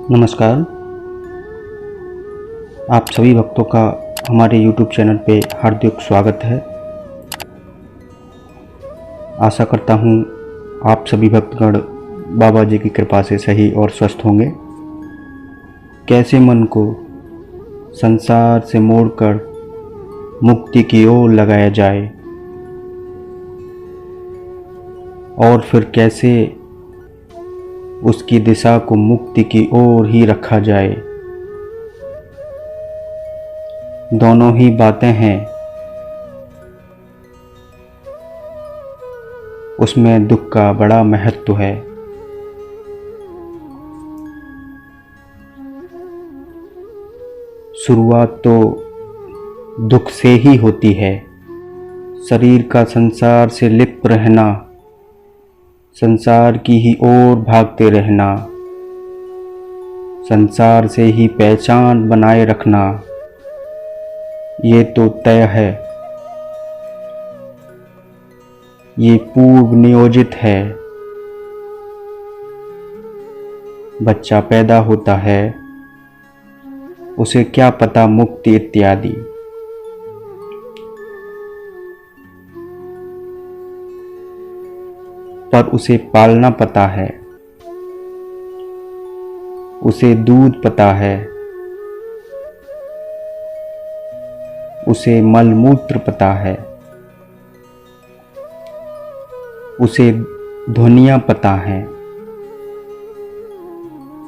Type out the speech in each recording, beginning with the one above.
नमस्कार। आप सभी भक्तों का हमारे YouTube चैनल पे हार्दिक स्वागत है। आशा करता हूँ आप सभी भक्तगण बाबा जी की कृपा से सही और स्वस्थ होंगे। कैसे मन को संसार से मोड़कर मुक्ति की ओर लगाया जाए और फिर कैसे उसकी दिशा को मुक्ति की ओर ही रखा जाए, दोनों ही बातें हैं। उसमें दुख का बड़ा महत्व है। शुरुआत तो दुख से ही होती है। शरीर का संसार से लिप्त रहना, संसार की ही ओर भागते रहना, संसार से ही पहचान बनाए रखना, ये तो तय है, ये पूर्व नियोजित है। बच्चा पैदा होता है, उसे क्या पता मुक्ति इत्यादि। पर उसे पालना पता है, उसे दूध पता है, उसे मलमूत्र पता है, उसे ध्वनियाँ पता हैं,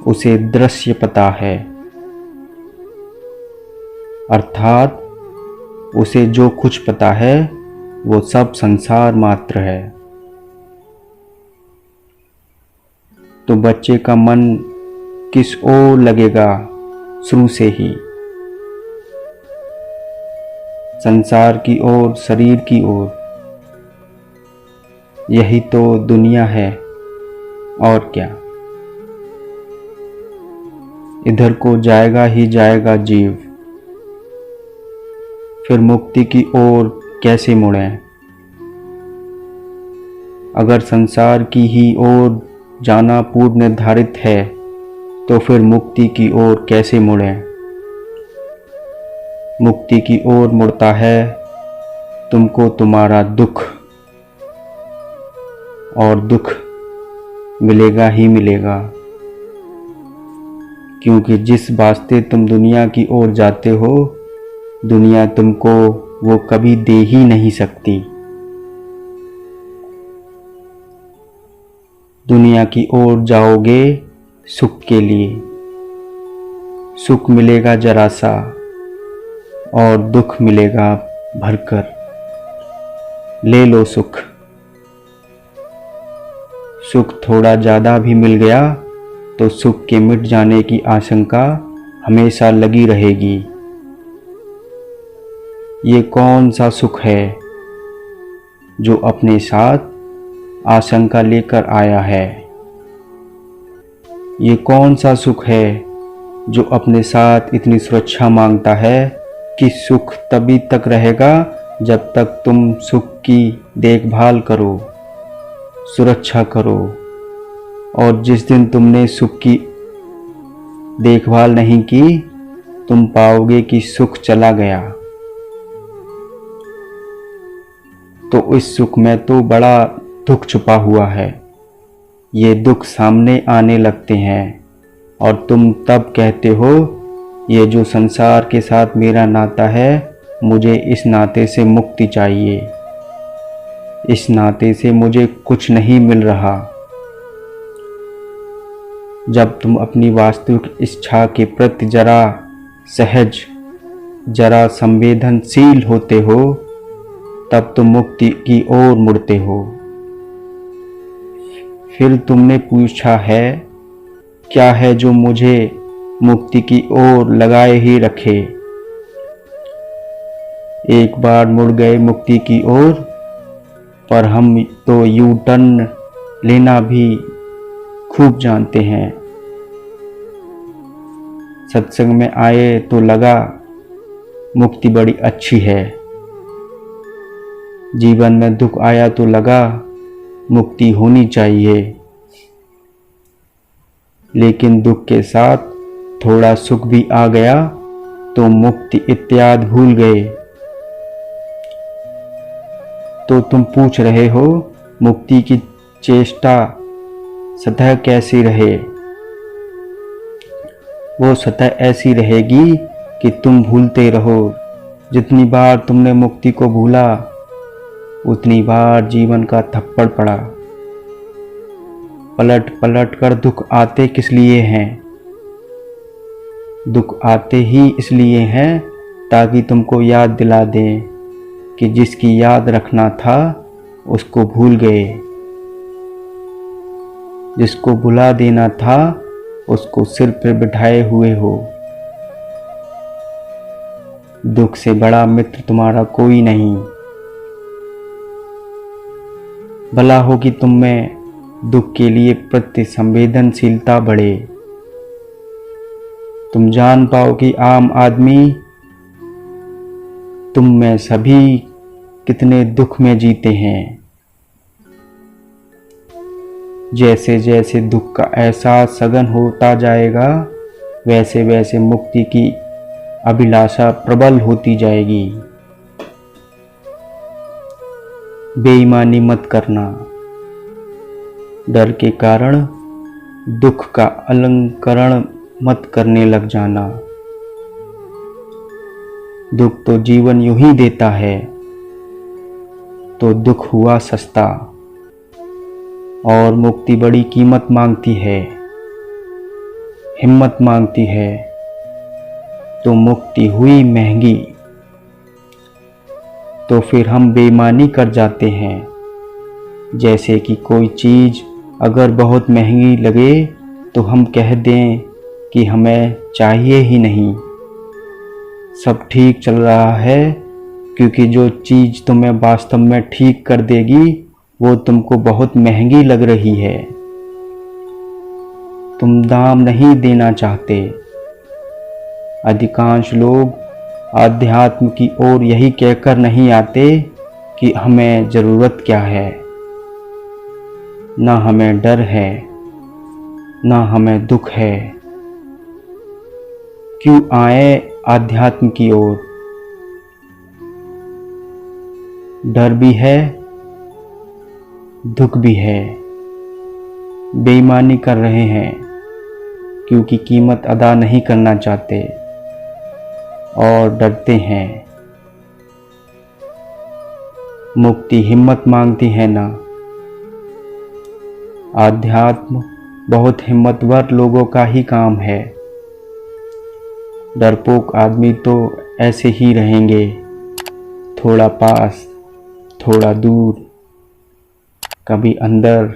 उसे दृश्य पता है, अर्थात उसे जो कुछ पता है वो सब संसार मात्र है। तो बच्चे का मन किस ओर लगेगा? शुरू से ही संसार की ओर, शरीर की ओर। यही तो दुनिया है और क्या। इधर को जाएगा ही जाएगा जीव, फिर मुक्ति की ओर कैसे मुड़ें? अगर संसार की ही ओर जाना पूर्व निर्धारित है तो फिर मुक्ति की ओर कैसे मुड़ें? मुक्ति की ओर मुड़ता है तुमको तुम्हारा दुख, और दुख मिलेगा ही मिलेगा, क्योंकि जिस वास्ते तुम दुनिया की ओर जाते हो, दुनिया तुमको वो कभी दे ही नहीं सकती। दुनिया की ओर जाओगे सुख के लिए, सुख मिलेगा जरा सा और दुख मिलेगा भरकर। ले लो सुख। सुख थोड़ा ज़्यादा भी मिल गया तो सुख के मिट जाने की आशंका हमेशा लगी रहेगी। ये कौन सा सुख है जो अपने साथ आशंका लेकर आया है? ये कौन सा सुख है जो अपने साथ इतनी सुरक्षा मांगता है कि सुख तभी तक रहेगा जब तक तुम सुख की देखभाल करो, सुरक्षा करो, और जिस दिन तुमने सुख की देखभाल नहीं की, तुम पाओगे कि सुख चला गया। तो इस सुख में तो बड़ा दुख छुपा हुआ है। ये दुख सामने आने लगते हैं और तुम तब कहते हो, ये जो संसार के साथ मेरा नाता है, मुझे इस नाते से मुक्ति चाहिए, इस नाते से मुझे कुछ नहीं मिल रहा। जब तुम अपनी वास्तविक इच्छा के प्रति जरा सहज, जरा संवेदनशील होते हो, तब तुम मुक्ति की ओर मुड़ते हो। फिर तुमने पूछा है, क्या है जो मुझे मुक्ति की ओर लगाए ही रखे? एक बार मुड़ गए मुक्ति की ओर, पर हम तो यू टर्न लेना भी खूब जानते हैं। सत्संग में आए तो लगा मुक्ति बड़ी अच्छी है, जीवन में दुख आया तो लगा मुक्ति होनी चाहिए। लेकिन दुख के साथ थोड़ा सुख भी आ गया तो मुक्ति इत्यादि भूल गए। तो तुम पूछ रहे हो मुक्ति की चेष्टा सतह कैसी रहे? वो सतह ऐसी रहेगी कि तुम भूलते रहो। जितनी बार तुमने मुक्ति को भूला उतनी बार जीवन का थप्पड़ पड़ा। पलट पलट कर दुख आते किस लिए हैं? दुख आते ही इसलिए हैं ताकि तुमको याद दिला दें कि जिसकी याद रखना था उसको भूल गए, जिसको भुला देना था उसको सिर पर बिठाए हुए हो। दुख से बड़ा मित्र तुम्हारा कोई नहीं। भला हो कि तुम में दुख के लिए प्रति संवेदनशीलता बढ़े। तुम जान पाओ कि आम आदमी तुम में सभी कितने दुख में जीते हैं। जैसे जैसे दुख का एहसास सघन होता जाएगा वैसे वैसे मुक्ति की अभिलाषा प्रबल होती जाएगी। बेईमानी मत करना। डर के कारण दुख का अलंकरण मत करने लग जाना। दुख तो जीवन यूं ही देता है, तो दुख हुआ सस्ता। और मुक्ति बड़ी कीमत मांगती है, हिम्मत मांगती है, तो मुक्ति हुई महंगी। तो फिर हम बेईमानी कर जाते हैं। जैसे कि कोई चीज़ अगर बहुत महंगी लगे तो हम कह दें कि हमें चाहिए ही नहीं, सब ठीक चल रहा है, क्योंकि जो चीज़ तुम्हें वास्तव में ठीक कर देगी वो तुमको बहुत महंगी लग रही है। तुम दाम नहीं देना चाहते। अधिकांश लोग आध्यात्म की ओर यही कहकर नहीं आते कि हमें ज़रूरत क्या है, ना हमें डर है, ना हमें दुख है। क्यों आए आध्यात्म की ओर? डर भी है, दुख भी है। बेईमानी कर रहे हैं क्योंकि कीमत अदा नहीं करना चाहते और डरते हैं। मुक्ति हिम्मत मांगती है ना। आध्यात्म बहुत हिम्मतवर लोगों का ही काम है। डरपोक आदमी तो ऐसे ही रहेंगे, थोड़ा पास थोड़ा दूर, कभी अंदर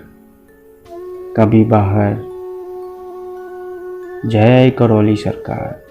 कभी बाहर। जय करौली सरकार।